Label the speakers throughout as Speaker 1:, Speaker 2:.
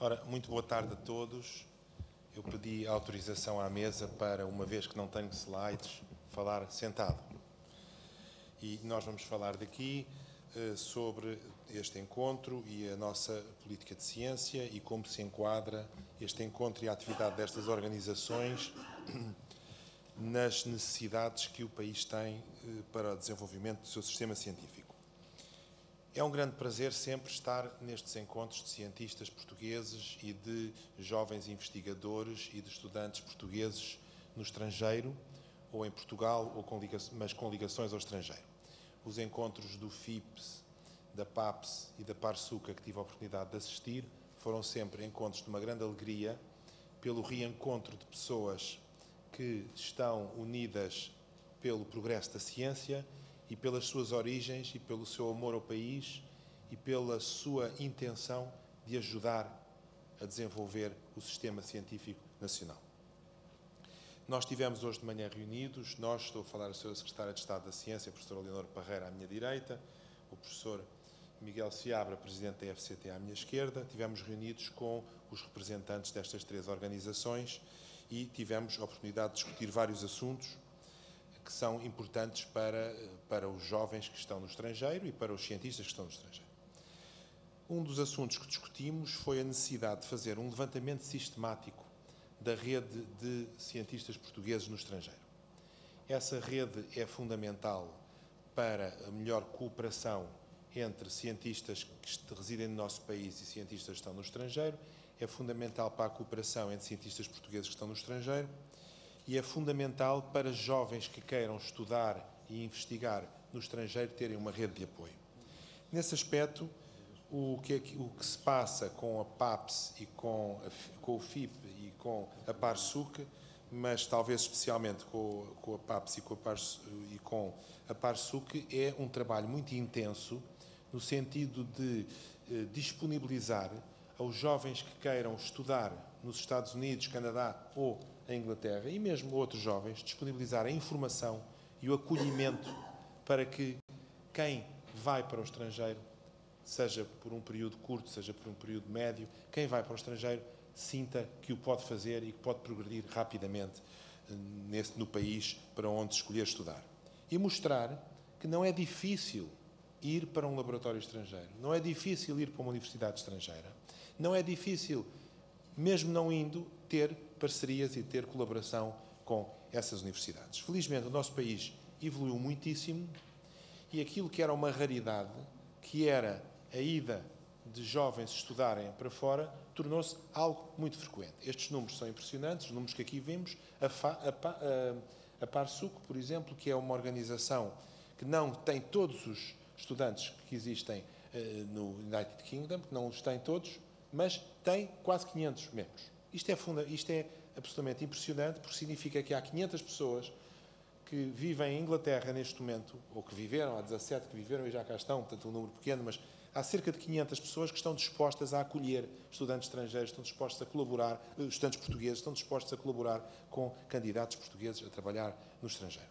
Speaker 1: Ora, muito boa tarde a todos. Eu pedi autorização à mesa para, uma vez que não tenho slides, falar sentado. E nós vamos falar daqui sobre este encontro e a nossa política de ciência e como se enquadra este encontro e a atividade destas organizações nas necessidades que o país tem para o desenvolvimento do seu sistema científico. É um grande prazer sempre estar nestes encontros de cientistas portugueses e de jovens investigadores e de estudantes portugueses no estrangeiro, ou em Portugal, mas com ligações ao estrangeiro. Os encontros do FIPS, da PAPS e da Parsuca, que tive a oportunidade de assistir, foram sempre encontros de uma grande alegria, pelo reencontro de pessoas que estão unidas pelo progresso da ciência e pelas suas origens e pelo seu amor ao país e pela sua intenção de ajudar a desenvolver o sistema científico nacional. Nós estivemos hoje de manhã reunidos, estou a falar a Sra. Secretária de Estado da Ciência, a professora Leonor Parreira à minha direita, o professor Miguel Seabra, presidente da FCT à minha esquerda, estivemos reunidos com os representantes destas três organizações e tivemos a oportunidade de discutir vários assuntos que são importantes para os jovens que estão no estrangeiro e para os cientistas que estão no estrangeiro. Um dos assuntos que discutimos foi a necessidade de fazer um levantamento sistemático da rede de cientistas portugueses no estrangeiro. Essa rede é fundamental para a melhor cooperação entre cientistas que residem no nosso país e cientistas que estão no estrangeiro, é fundamental para a cooperação entre cientistas portugueses que estão no estrangeiro, e é fundamental para jovens que queiram estudar e investigar no estrangeiro terem uma rede de apoio. Nesse aspecto, o que se passa com a PAPS e com o FIP e com a Parsuc, mas talvez especialmente com a PAPS e com a Parsuc, é um trabalho muito intenso no sentido de disponibilizar aos jovens que queiram estudar nos Estados Unidos, Canadá ou em Inglaterra, e mesmo outros jovens, disponibilizar a informação e o acolhimento para que quem vai para o estrangeiro, seja por um período curto, seja por um período médio, quem vai para o estrangeiro sinta que o pode fazer e que pode progredir rapidamente no país para onde escolher estudar. E mostrar que não é difícil ir para um laboratório estrangeiro, não é difícil ir para uma universidade estrangeira, não é difícil, mesmo não indo, ter parcerias e ter colaboração com essas universidades. Felizmente, o nosso país evoluiu muitíssimo e aquilo que era uma raridade, que era a ida de jovens estudarem para fora, tornou-se algo muito frequente. Estes números são impressionantes, os números que aqui vimos. A Parsuc, por exemplo, que é uma organização que não tem todos os estudantes que existem no United Kingdom, que não os tem todos, mas tem quase 500 membros. Isto é absolutamente impressionante, porque significa que há 500 pessoas que vivem em Inglaterra neste momento, ou que viveram, há 17 que viveram e já cá estão, portanto um número pequeno, mas há cerca de 500 pessoas que estão dispostas a acolher estudantes estrangeiros, estão dispostos a colaborar, estudantes portugueses, estão dispostos a colaborar com candidatos portugueses a trabalhar no estrangeiro.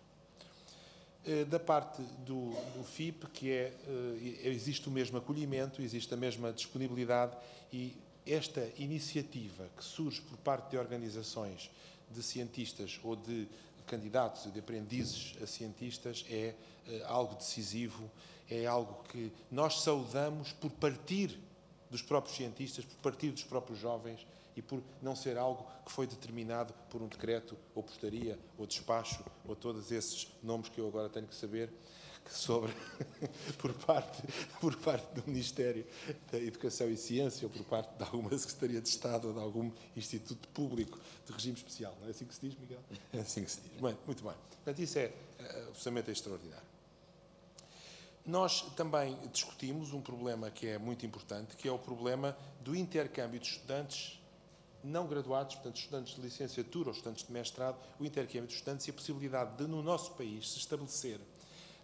Speaker 1: Da parte do FIP, existe o mesmo acolhimento, existe a mesma disponibilidade e esta iniciativa que surge por parte de organizações de cientistas ou de candidatos e de aprendizes a cientistas é algo decisivo, é algo que nós saudamos por partir dos próprios cientistas, por partir dos próprios jovens e por não ser algo que foi determinado por um decreto, ou portaria, ou despacho, ou todos esses nomes que eu agora tenho que saber sobre por parte do Ministério da Educação e Ciência, ou por parte de alguma Secretaria de Estado, ou de algum Instituto Público de Regime Especial. Não é assim que se diz, Miguel? É assim que se diz. Bem, muito bem. Portanto, isso é absolutamente extraordinário. Nós também discutimos um problema que é muito importante, que é o problema do intercâmbio de estudantes não graduados, portanto, estudantes de licenciatura ou estudantes de mestrado, o intercâmbio de estudantes e a possibilidade de, no nosso país, se estabelecer,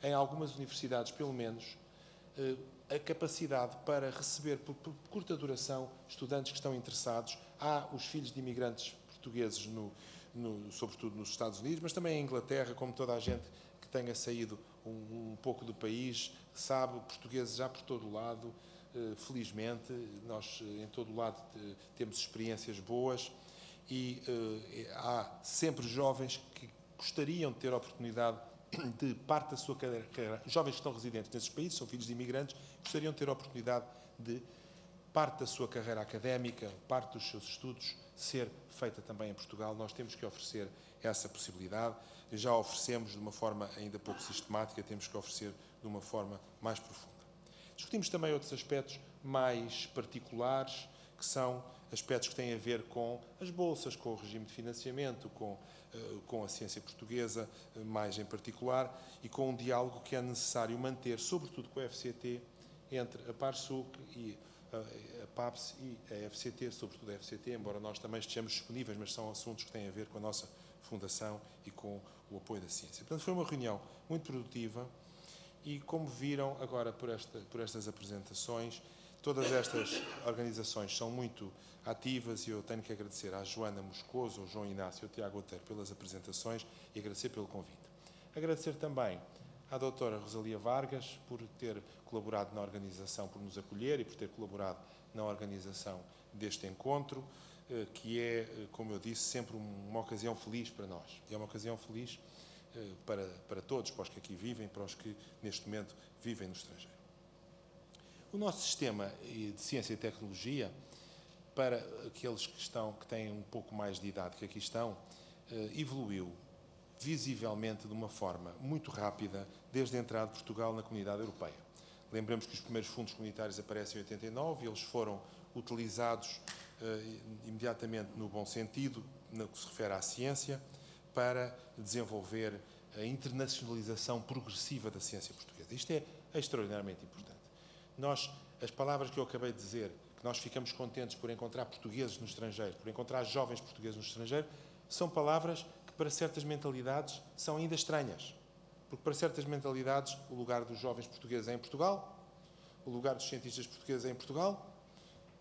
Speaker 1: em algumas universidades, pelo menos, a capacidade para receber, por curta duração, estudantes que estão interessados. Há os filhos de imigrantes portugueses, sobretudo nos Estados Unidos, mas também em Inglaterra, como toda a gente que tenha saído um pouco do país, sabe, portugueses já por todo o lado, felizmente, nós em todo o lado temos experiências boas e há sempre jovens que gostariam de ter a oportunidade de parte da sua carreira, jovens que estão residentes nesses países, são filhos de imigrantes, gostariam de ter a oportunidade de parte da sua carreira académica, parte dos seus estudos, ser feita também em Portugal. Nós temos que oferecer essa possibilidade. Já oferecemos de uma forma ainda pouco sistemática, temos que oferecer de uma forma mais profunda. Discutimos também outros aspectos mais particulares, que são aspectos que têm a ver com as bolsas, com o regime de financiamento, com a ciência portuguesa, mais em particular, e com um diálogo que é necessário manter, sobretudo com a FCT, entre a PARSUC e a PAPS e a FCT, sobretudo a FCT, embora nós também estejamos disponíveis, mas são assuntos que têm a ver com a nossa fundação e com o apoio da ciência. Portanto, foi uma reunião muito produtiva e, como viram agora por estas apresentações, todas estas organizações são muito ativas e eu tenho que agradecer à Joana Moscoso, ao João Inácio e ao Tiago Oteiro pelas apresentações e agradecer pelo convite. Agradecer também à doutora Rosalia Vargas por ter colaborado na organização, por nos acolher e por ter colaborado na organização deste encontro, que é, como eu disse, sempre uma ocasião feliz para nós. E é uma ocasião feliz para todos, para os que aqui vivem, para os que neste momento vivem no estrangeiro. O nosso sistema de ciência e tecnologia, para aqueles que têm um pouco mais de idade que aqui estão, evoluiu visivelmente de uma forma muito rápida desde a entrada de Portugal na Comunidade Europeia. Lembramos que os primeiros fundos comunitários aparecem em 89 e eles foram utilizados imediatamente no bom sentido, no que se refere à ciência, para desenvolver a internacionalização progressiva da ciência portuguesa. Isto é extraordinariamente importante. As palavras que eu acabei de dizer, que nós ficamos contentes por encontrar portugueses no estrangeiro, por encontrar jovens portugueses no estrangeiro, são palavras que para certas mentalidades são ainda estranhas. Porque para certas mentalidades o lugar dos jovens portugueses é em Portugal, o lugar dos cientistas portugueses é em Portugal,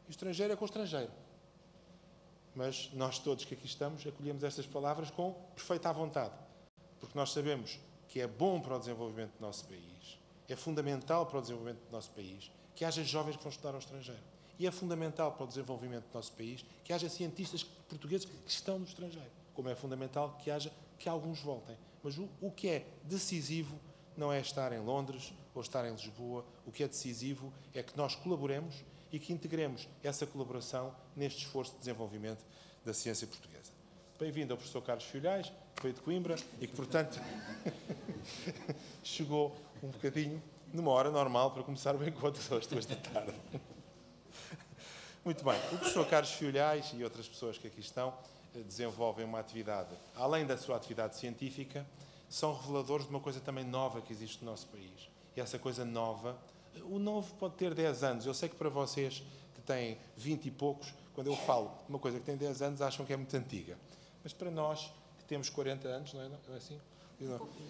Speaker 1: e o estrangeiro é com o estrangeiro. Mas nós todos que aqui estamos acolhemos estas palavras com perfeita vontade, porque nós sabemos que é bom para o desenvolvimento do nosso país, é fundamental para o desenvolvimento do nosso país que haja jovens que vão estudar ao estrangeiro. E é fundamental para o desenvolvimento do nosso país que haja cientistas portugueses que estão no estrangeiro. Como é fundamental que alguns voltem. Mas o que é decisivo não é estar em Londres ou estar em Lisboa. O que é decisivo é que nós colaboremos e que integremos essa colaboração neste esforço de desenvolvimento da ciência portuguesa. Bem-vindo ao professor Carlos Filhais, que veio de Coimbra e que, portanto, chegou um bocadinho numa hora normal para começar o encontro às 2 da tarde. Muito bem. O professor Carlos Filhais e outras pessoas que aqui estão desenvolvem uma atividade, além da sua atividade científica, são reveladores de uma coisa também nova que existe no nosso país. E essa coisa nova, o novo pode ter 10 anos. Eu sei que para vocês que têm 20 e poucos, quando eu falo de uma coisa que tem 10 anos, acham que é muito antiga. Mas para nós, que temos 40 anos, não é assim?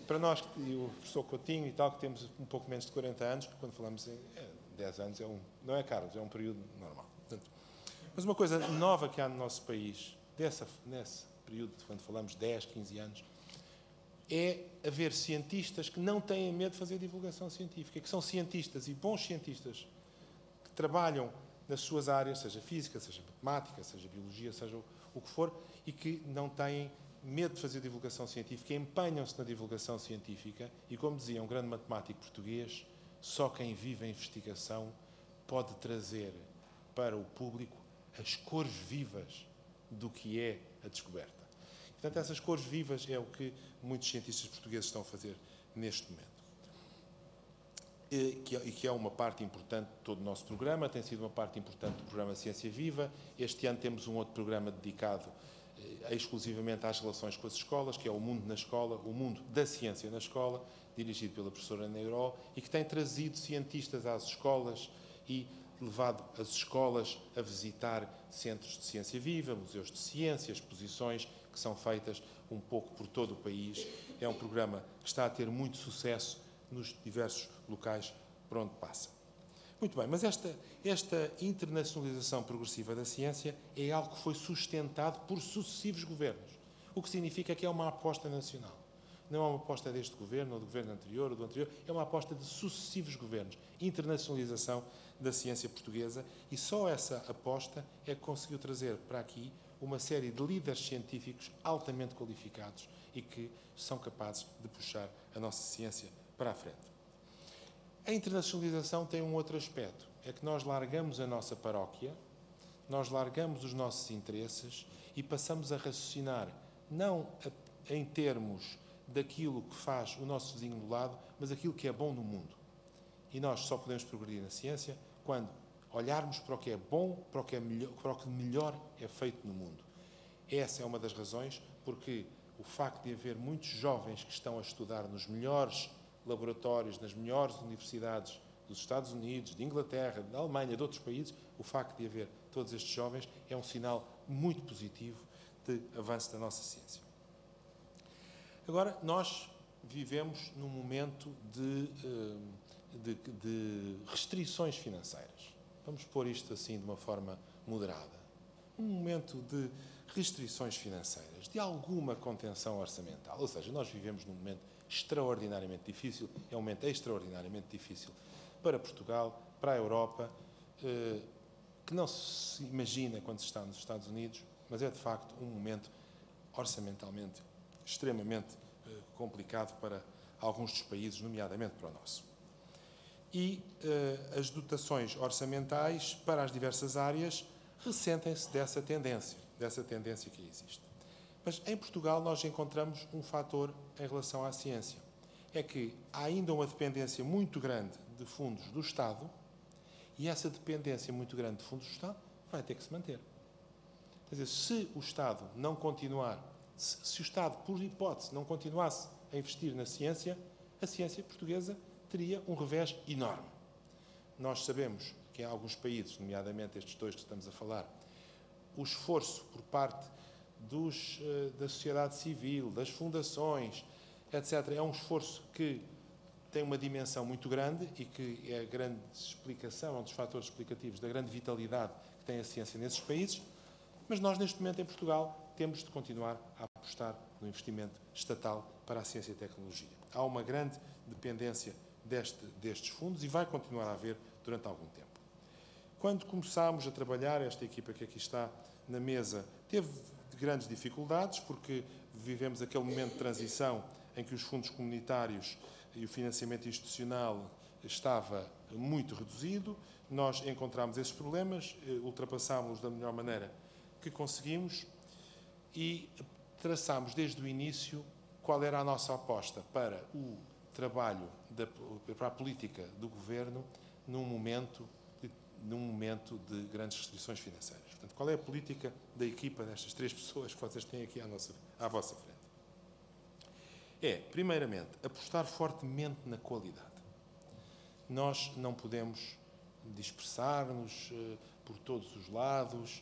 Speaker 1: Para nós, e o professor Coutinho e tal, que temos um pouco menos de 40 anos, quando falamos em 10 anos, não é, Carlos? É um período normal. Portanto, mas uma coisa nova que há no nosso país, nesse período, quando falamos 10, 15 anos, é haver cientistas que não têm medo de fazer divulgação científica, que são cientistas e bons cientistas que trabalham nas suas áreas, seja física, seja matemática, seja biologia, seja o que for, e que não têm medo de fazer divulgação científica, empenham-se na divulgação científica e, como dizia um grande matemático português, só quem vive a investigação pode trazer para o público as cores vivas do que é a descoberta. Portanto, essas cores vivas é o que muitos cientistas portugueses estão a fazer neste momento. E que é uma parte importante de todo o nosso programa, tem sido uma parte importante do programa Ciência Viva. Este ano temos um outro programa dedicado exclusivamente às relações com as escolas, que é o Mundo na Escola, o Mundo da Ciência na Escola, dirigido pela professora Neiró, e que tem trazido cientistas às escolas e levado as escolas a visitar centros de ciência viva, museus de ciência, exposições que são feitas um pouco por todo o país. É um programa que está a ter muito sucesso nos diversos locais por onde passa. Muito bem, mas esta internacionalização progressiva da ciência é algo que foi sustentado por sucessivos governos, o que significa que é uma aposta nacional. não é uma aposta deste governo, ou do governo anterior, ou do anterior, é uma aposta de sucessivos governos. Internacionalização da ciência portuguesa, e só essa aposta é que conseguiu trazer para aqui uma série de líderes científicos altamente qualificados e que são capazes de puxar a nossa ciência para a frente. A internacionalização tem um outro aspecto, é que nós largamos a nossa paróquia, nós largamos os nossos interesses e passamos a raciocinar não em termos daquilo que faz o nosso vizinho do lado, mas aquilo que é bom no mundo. E nós só podemos progredir na ciência quando olharmos para o que é bom, para o que melhor é feito no mundo. Essa é uma das razões porque o facto de haver muitos jovens que estão a estudar nos melhores laboratórios, nas melhores universidades dos Estados Unidos, de Inglaterra, da Alemanha, de outros países, o facto de haver todos estes jovens é um sinal muito positivo de avanço da nossa ciência. Agora, nós vivemos num momento de restrições financeiras. Vamos pôr isto assim de uma forma moderada. Um momento de restrições financeiras, de alguma contenção orçamental. Ou seja, nós vivemos num momento extraordinariamente difícil, é um momento extraordinariamente difícil para Portugal, para a Europa, que não se imagina quando se está nos Estados Unidos, mas é de facto um momento orçamentalmente extremamente complicado para alguns dos países, nomeadamente para o nosso. E as dotações orçamentais para as diversas áreas ressentem-se dessa tendência que existe. Mas em Portugal nós encontramos um fator em relação à ciência. É que há ainda uma dependência muito grande de fundos do Estado e essa dependência muito grande de fundos do Estado vai ter que se manter. Quer dizer, se o Estado não continuar, se o Estado, por hipótese, não continuasse a investir na ciência, a ciência portuguesa teria um revés enorme. Nós sabemos que em alguns países, nomeadamente estes dois que estamos a falar, o esforço por parte da sociedade civil, das fundações, etc., é um esforço que tem uma dimensão muito grande e que é a grande explicação, um dos fatores explicativos da grande vitalidade que tem a ciência nesses países, mas nós, neste momento, em Portugal, temos de continuar a apostar no investimento estatal para a ciência e tecnologia. Há uma grande dependência destes fundos e vai continuar a haver durante algum tempo. Quando começámos a trabalhar, esta equipa que aqui está na mesa teve grandes dificuldades, porque vivemos aquele momento de transição em que os fundos comunitários e o financiamento institucional estava muito reduzido. Nós encontramos esses problemas, ultrapassámos-los da melhor maneira que conseguimos e traçámos desde o início qual era a nossa aposta para o trabalho, para a política do Governo num momento de grandes restrições financeiras. Portanto, qual é a política da equipa destas três pessoas que vocês têm aqui à vossa frente? É, primeiramente, apostar fortemente na qualidade. Nós não podemos dispersar-nos por todos os lados,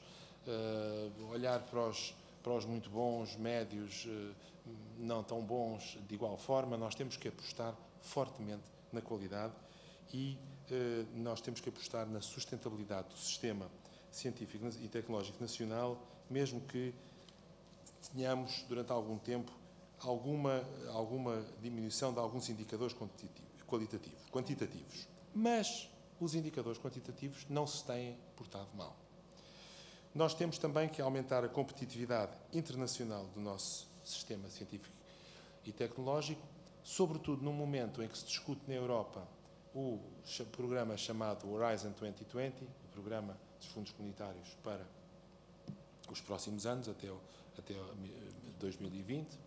Speaker 1: olhar para os muito bons, médios, não tão bons de igual forma. Nós temos que apostar fortemente na qualidade e nós temos que apostar na sustentabilidade do sistema científico e tecnológico nacional, mesmo que tenhamos, durante algum tempo, alguma diminuição de alguns indicadores quantitativos. Mas os indicadores quantitativos não se têm portado mal. Nós temos também que aumentar a competitividade internacional do nosso sistema científico e tecnológico, sobretudo num momento em que se discute na Europa o programa chamado Horizon 2020, o programa dos fundos comunitários para os próximos anos, até 2020,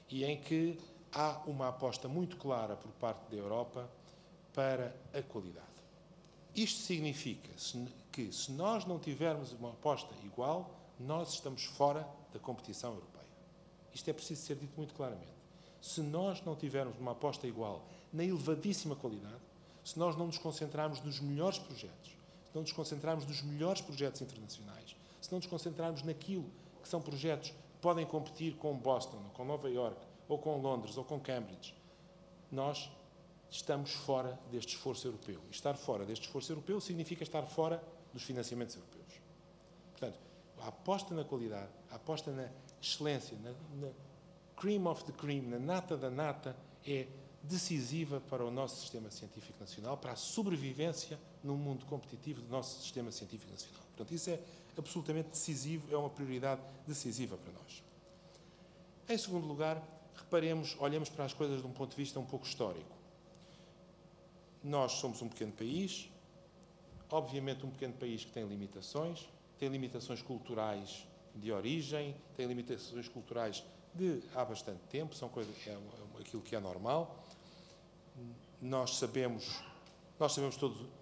Speaker 1: e em que há uma aposta muito clara por parte da Europa para a qualidade. Isto significa que, se nós não tivermos uma aposta igual, nós estamos fora da competição europeia. Isto é preciso ser dito muito claramente. Se nós não tivermos uma aposta igual na elevadíssima qualidade, se nós não nos concentrarmos nos melhores projetos, se não nos concentrarmos nos melhores projetos internacionais, se não nos concentrarmos naquilo que são projetos que podem competir com Boston, ou com Nova Iorque, ou com Londres, ou com Cambridge, nós estamos fora deste esforço europeu. E estar fora deste esforço europeu significa estar fora dos financiamentos europeus. Portanto, a aposta na qualidade, a aposta na excelência, na cream of the cream, na nata da nata, é decisiva para o nosso sistema científico nacional, para a sobrevivência num mundo competitivo do nosso sistema científico nacional. Portanto, isso é absolutamente decisivo, é uma prioridade decisiva para nós. Em segundo lugar, olhemos para as coisas de um ponto de vista um pouco histórico. Nós somos um pequeno país, obviamente um pequeno país que tem limitações culturais de origem, tem limitações culturais de há bastante tempo, aquilo que é normal. Nós sabemos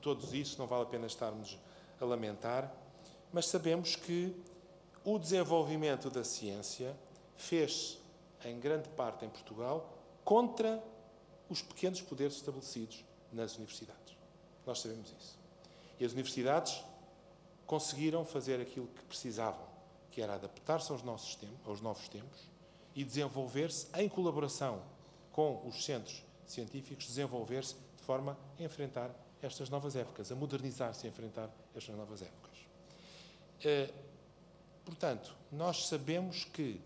Speaker 1: todos isso, não vale a pena estarmos a lamentar, mas sabemos que o desenvolvimento da ciência fez-se, em grande parte em Portugal, contra os pequenos poderes estabelecidos nas universidades. Nós sabemos isso. E as universidades conseguiram fazer aquilo que precisavam, que era adaptar-se aos novos tempos e desenvolver-se em colaboração com os centros científicos, desenvolver-se de forma a enfrentar estas novas épocas, a modernizar-se e a enfrentar estas novas épocas. Portanto, nós sabemos que,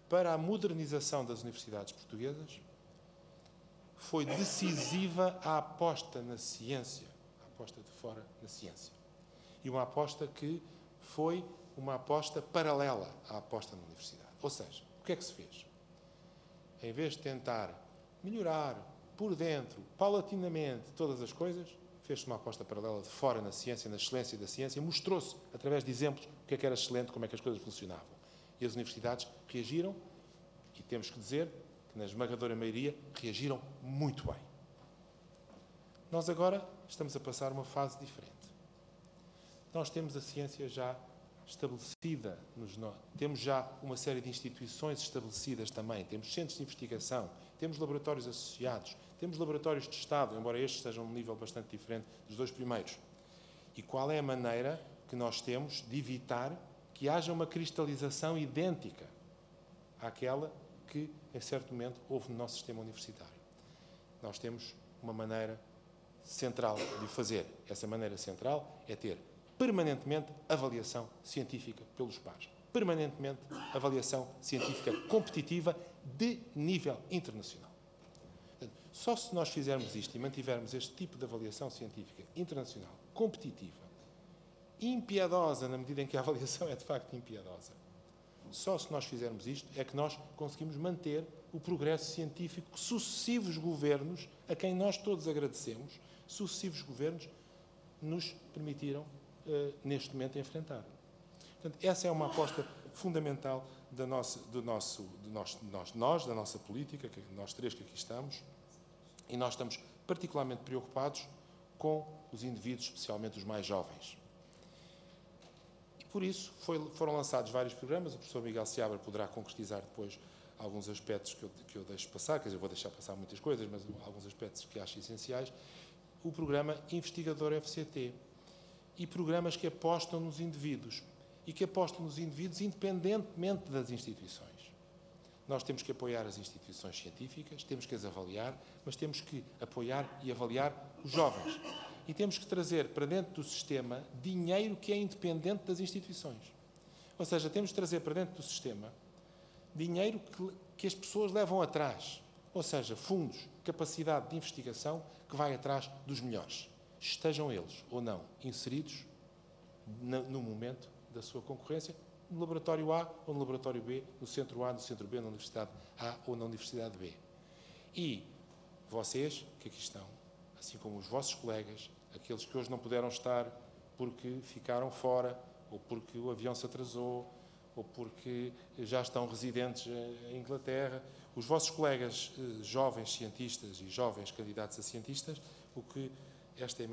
Speaker 1: para a modernização das universidades portuguesas, foi decisiva a aposta na ciência, a aposta de fora na ciência. E uma aposta que foi uma aposta paralela à aposta na universidade. Ou seja, o que é que se fez? Em vez de tentar melhorar por dentro, paulatinamente, todas as coisas, fez-se uma aposta paralela de fora na ciência, na excelência da ciência, mostrou-se, através de exemplos, o que é que era excelente, como é que as coisas funcionavam. E as universidades reagiram, e temos que dizer que, na esmagadora maioria, reagiram muito bem. Nós agora estamos a passar uma fase diferente. Nós temos a ciência já estabelecida, temos já uma série de instituições estabelecidas também, temos centros de investigação, temos laboratórios associados, temos laboratórios de Estado, embora estes estejam num nível bastante diferente dos dois primeiros. E qual é a maneira que nós temos de evitar que haja uma cristalização idêntica àquela que, em certo momento, houve no nosso sistema universitário? Nós temos uma maneira central de o fazer. Essa maneira central é ter permanentemente avaliação científica pelos pares. Permanentemente avaliação científica competitiva de nível internacional. Portanto, só se nós fizermos isto e mantivermos este tipo de avaliação científica internacional, competitiva, impiedosa, na medida em que a avaliação é de facto impiedosa, só se nós fizermos isto é que nós conseguimos manter o progresso científico que sucessivos governos, a quem nós todos agradecemos, sucessivos governos nos permitiram neste momento enfrentar. Portanto, essa é uma aposta fundamental da nossa política, nós três que aqui estamos, e nós estamos particularmente preocupados com os indivíduos, especialmente os mais jovens. E por isso foram lançados vários programas. O professor Miguel Seabra poderá concretizar depois alguns aspectos que eu deixo passar, quer dizer, eu vou deixar passar muitas coisas, mas alguns aspectos que acho essenciais. O programa Investigador FCT. E programas que apostam nos indivíduos. E que apostam nos indivíduos independentemente das instituições. Nós temos que apoiar as instituições científicas, temos que as avaliar, mas temos que apoiar e avaliar os jovens. E temos que trazer para dentro do sistema dinheiro que é independente das instituições. Ou seja, temos que trazer para dentro do sistema dinheiro que as pessoas levam atrás. Ou seja, fundos, capacidade de investigação que vai atrás dos melhores. Estejam eles ou não inseridos no momento da sua concorrência, no laboratório A ou no laboratório B, no centro A, no centro B, na Universidade A ou na Universidade B. E vocês que aqui estão, assim como os vossos colegas, aqueles que hoje não puderam estar porque ficaram fora, ou porque o avião se atrasou, ou porque já estão residentes em Inglaterra, os vossos colegas jovens cientistas e jovens candidatos a cientistas, esta é a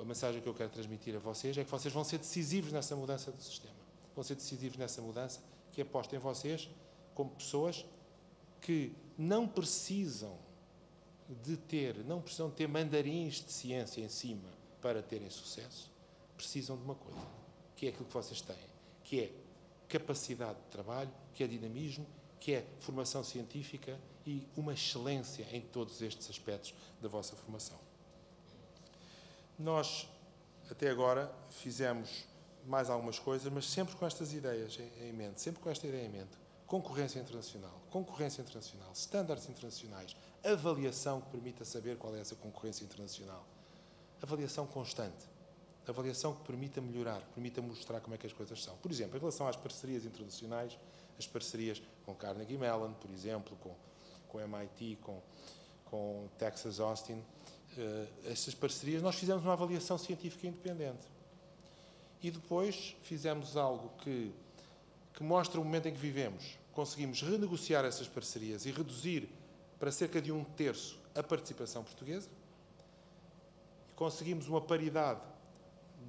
Speaker 1: mensagem que eu quero transmitir a vocês, é que vocês vão ser decisivos nessa mudança do sistema. Vão ser decisivos nessa mudança que aposta em vocês como pessoas que não precisam ter mandarins de ciência em cima para terem sucesso. Precisam de uma coisa, que é aquilo que vocês têm, que é capacidade de trabalho, que é dinamismo, que é formação científica e uma excelência em todos estes aspectos da vossa formação. Nós, até agora, fizemos mais algumas coisas, mas sempre com estas ideias em mente, sempre com esta ideia em mente. concorrência internacional, estándares internacionais, avaliação que permita saber qual é essa concorrência internacional, avaliação constante, avaliação que permita melhorar, que permita mostrar como é que as coisas são. Por exemplo, em relação às parcerias internacionais, as parcerias com Carnegie Mellon, por exemplo, com MIT, com Texas Austin, essas parcerias, nós fizemos uma avaliação científica independente. E depois fizemos algo que mostra o momento em que vivemos. Conseguimos renegociar essas parcerias e reduzir para cerca de 1/3 a participação portuguesa. Conseguimos uma paridade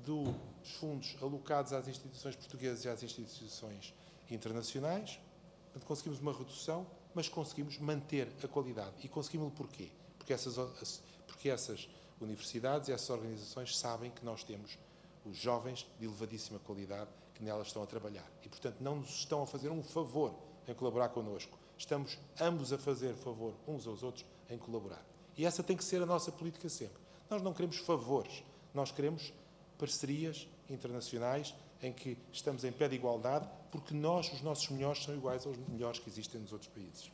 Speaker 1: dos fundos alocados às instituições portuguesas e às instituições internacionais. Portanto, conseguimos uma redução, mas conseguimos manter a qualidade. E conseguimos-lo porquê? Porque essas universidades e essas organizações sabem que nós temos os jovens de elevadíssima qualidade que nelas estão a trabalhar. E, portanto, não nos estão a fazer um favor em colaborar connosco. Estamos ambos a fazer favor uns aos outros em colaborar. E essa tem que ser a nossa política sempre. Nós não queremos favores, nós queremos parcerias internacionais em que estamos em pé de igualdade, porque os nossos melhores são iguais aos melhores que existem nos outros países.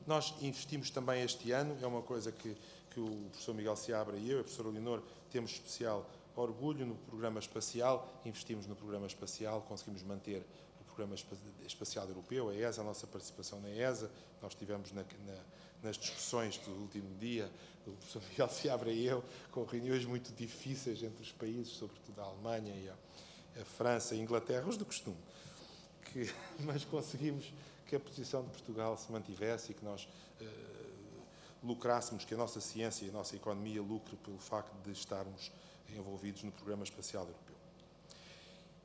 Speaker 1: Nós investimos também este ano, é uma coisa que o professor Miguel Seabra e eu, a professora Leonor, temos especial orgulho no programa espacial, investimos no programa espacial, conseguimos manter o programa espacial europeu, a ESA, a nossa participação na ESA, nós estivemos nas discussões do último dia, o professor Miguel Seabra e eu, com reuniões muito difíceis entre os países, sobretudo a Alemanha e a França e a Inglaterra, os do costume, mas conseguimos que a posição de Portugal se mantivesse e que nós lucrássemos, que a nossa ciência e a nossa economia lucre pelo facto de estarmos envolvidos no Programa Espacial Europeu.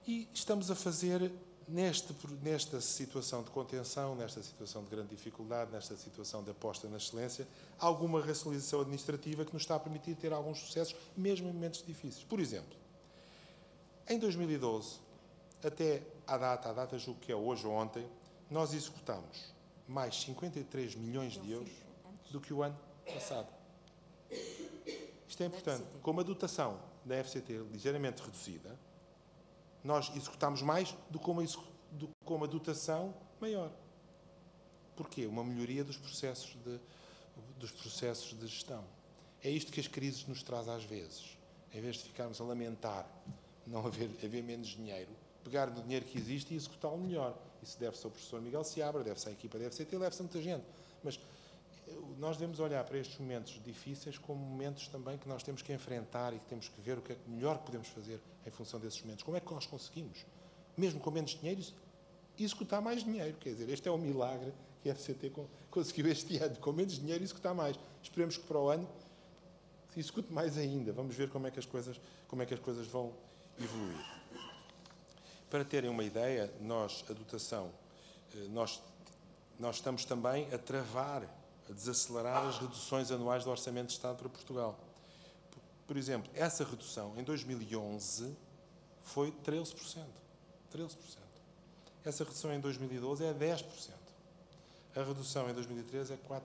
Speaker 1: E estamos a fazer, nesta situação de contenção, nesta situação de grande dificuldade, nesta situação de aposta na excelência, alguma racionalização administrativa que nos está a permitir ter alguns sucessos, mesmo em momentos difíceis. Por exemplo, em 2012, até à data julgo que é hoje ou ontem, nós executámos mais 53 milhões de euros do que o ano passado. Isto é importante. Com uma dotação da FCT ligeiramente reduzida, nós executámos mais do que com uma dotação maior. Porquê? Uma melhoria dos processos de gestão. É isto que as crises nos trazem às vezes. Em vez de ficarmos a lamentar não haver menos dinheiro, pegar no dinheiro que existe e executá-lo melhor. Isso deve-se ao professor Miguel Seabra, deve-se à equipa da FCT, deve-se a muita gente. Mas nós devemos olhar para estes momentos difíceis como momentos também que nós temos que enfrentar e que temos que ver o que é melhor que podemos fazer em função desses momentos. Como é que nós conseguimos, mesmo com menos dinheiro, executar mais dinheiro? Quer dizer, este é o milagre que a FCT conseguiu este ano. Com menos dinheiro, executar mais. Esperemos que para o ano se execute mais ainda. Vamos ver como é que as coisas vão evoluir. Para terem uma ideia, nós estamos também a travar, a desacelerar as reduções anuais do Orçamento de Estado para Portugal. Por exemplo, essa redução em 2011 foi 13%. 13%. Essa redução em 2012 é 10%. A redução em 2013 é 4%.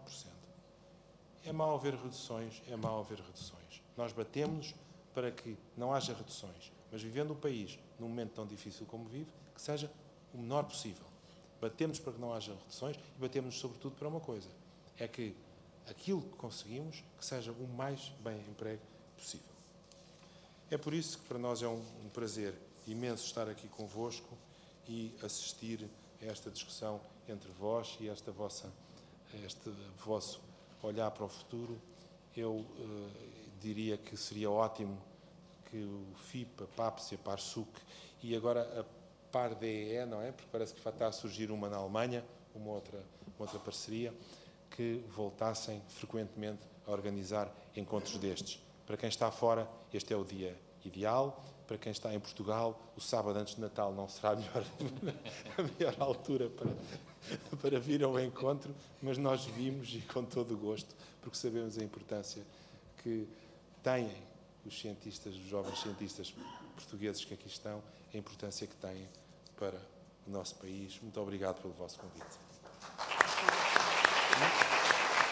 Speaker 1: É mau haver reduções, é mau haver reduções. Nós batemos para que não haja reduções, mas vivendo o país num momento tão difícil como vive, que seja o menor possível. Batemos para que não haja reduções e batemos sobretudo para uma coisa, é que aquilo que conseguimos que seja o mais bem emprego possível. É por isso que para nós é um prazer imenso estar aqui convosco e assistir a esta discussão entre vós e este vosso olhar para o futuro. Eu diria que seria ótimo que o FIP, a PAPS e a PARSUC e agora a PAR-DEE, não é? Porque parece que está a surgir uma na Alemanha, uma outra parceria, que voltassem frequentemente a organizar encontros destes. Para quem está fora, este é o dia ideal. Para quem está em Portugal, o sábado antes de Natal não será a melhor altura para vir ao encontro, mas nós vimos e com todo o gosto, porque sabemos a importância que têm os cientistas, os jovens cientistas portugueses que aqui estão, a importância que têm para o nosso país. Muito obrigado pelo vosso convite.